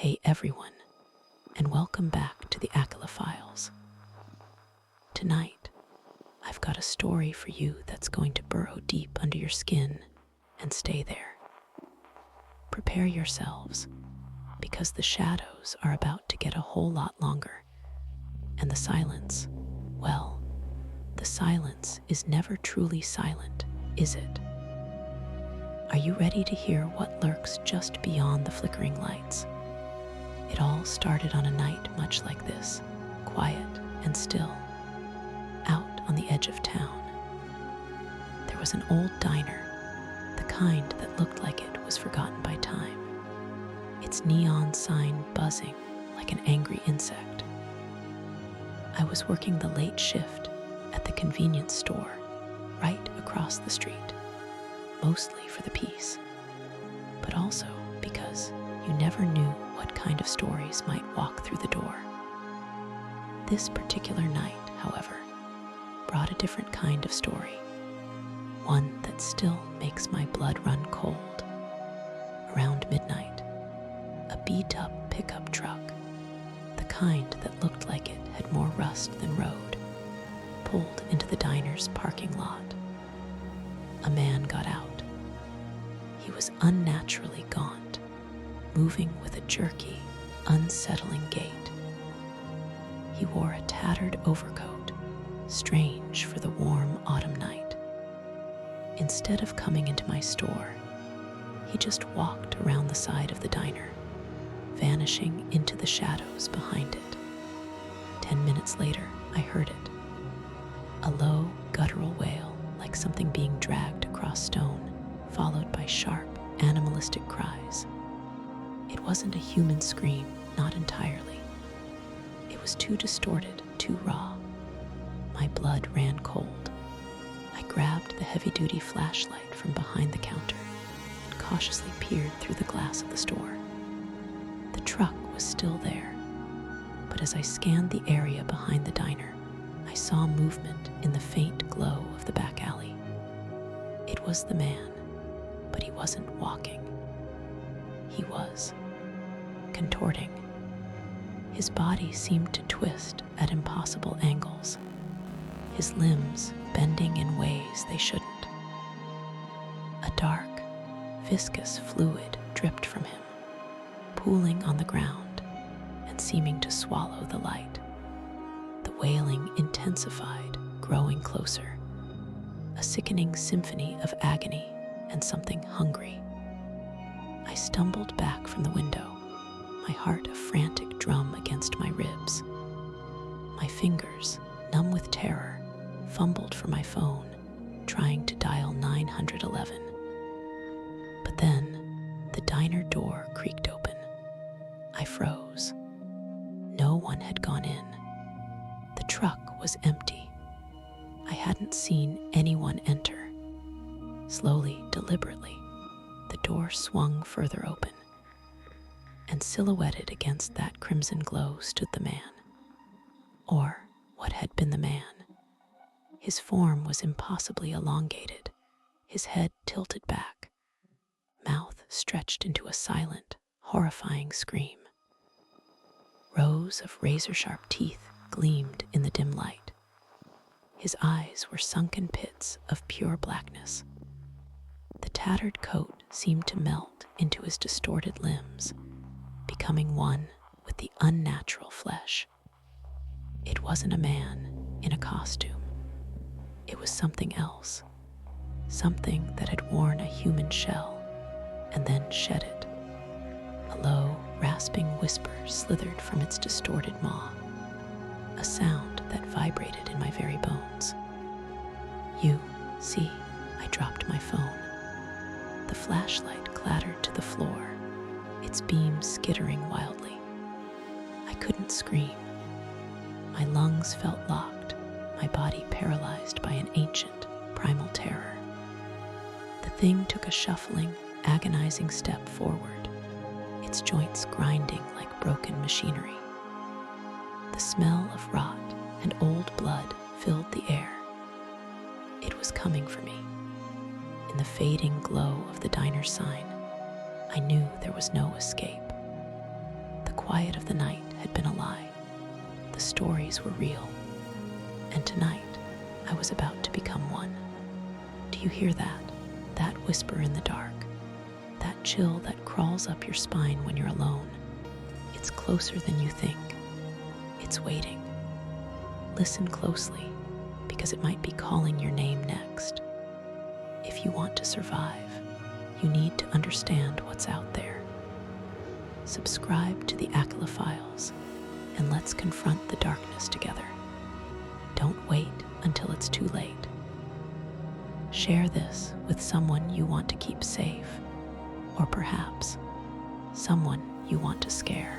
Hey everyone, and welcome back to the Aquila Files. Tonight, I've got a story for you that's going to burrow deep under your skin and stay there. Prepare yourselves, because the shadows are about to get a whole lot longer, and the silence, well, the silence is never truly silent, is it? Are you ready to hear what lurks just beyond the flickering lights? It all started on a night much like this, quiet and still, out on the edge of town. There was an old diner, the kind that looked like it was forgotten by time, its neon sign buzzing like an angry insect. I was working the late shift at the convenience store right across the street, mostly for the peace, but also because you never knew what kind of stories might walk through the door. This particular night, however, brought a different kind of story, one that still makes my blood run cold. Around midnight, a beat-up pickup truck, the kind that looked like it had more rust than road, pulled into the diner's parking lot. A man got out. He was unnaturally gaunt, moving with a jerky, unsettling gait. He wore a tattered overcoat, strange for the warm autumn night. Instead of coming into my store, he just walked around the side of the diner, vanishing into the shadows behind it. 10 minutes later, I heard it. A low, guttural wail, like something being dragged across stone, followed by sharp, animalistic cries. It wasn't a human scream, not entirely. It was too distorted, too raw. My blood ran cold. I grabbed the heavy-duty flashlight from behind the counter and cautiously peered through the glass of the store. The truck was still there, but as I scanned the area behind the diner, I saw movement in the faint glow of the back alley. It was the man, but he wasn't walking. He was contorting. His body seemed to twist at impossible angles, his limbs bending in ways they shouldn't. A dark, viscous fluid dripped from him, pooling on the ground and seeming to swallow the light. The wailing intensified, growing closer, a sickening symphony of agony and something hungry. I stumbled back from the window, my heart a frantic drum against my ribs. My fingers, numb with terror, fumbled for my phone, trying to dial 911. But then, the diner door creaked open. I froze. No one had gone in. The truck was empty. I hadn't seen anyone enter. Slowly, deliberately, the door swung further open, and silhouetted against that crimson glow stood the man. Or what had been the man. His form was impossibly elongated, his head tilted back, mouth stretched into a silent, horrifying scream. Rows of razor-sharp teeth gleamed in the dim light. His eyes were sunken pits of pure blackness. The tattered coat seemed to melt into his distorted limbs, becoming one with the unnatural flesh. It wasn't a man in a costume. It was something else, something that had worn a human shell and then shed it. A low, rasping whisper slithered from its distorted maw, a sound that vibrated in my very bones. You, see, I dropped my phone. The flashlight clattered to the floor, its beam skittering wildly. I couldn't scream. My lungs felt locked, my body paralyzed by an ancient, primal terror. The thing took a shuffling, agonizing step forward, its joints grinding like broken machinery. The smell of rot and old blood filled the air. It was coming for me. In the fading glow of the diner sign, I knew there was no escape. quiet of the night had been a lie. The stories were real. And tonight, I was about to become one. Do you hear that? That whisper in the dark? That chill that crawls up your spine when you're alone? It's closer than you think. It's waiting. Listen closely, because it might be calling your name next. If you want to survive, you need to understand what's out there. Subscribe to the Aquila Files, and let's confront the darkness together. Don't wait until it's too late. Share this with someone you want to keep safe, or perhaps someone you want to scare.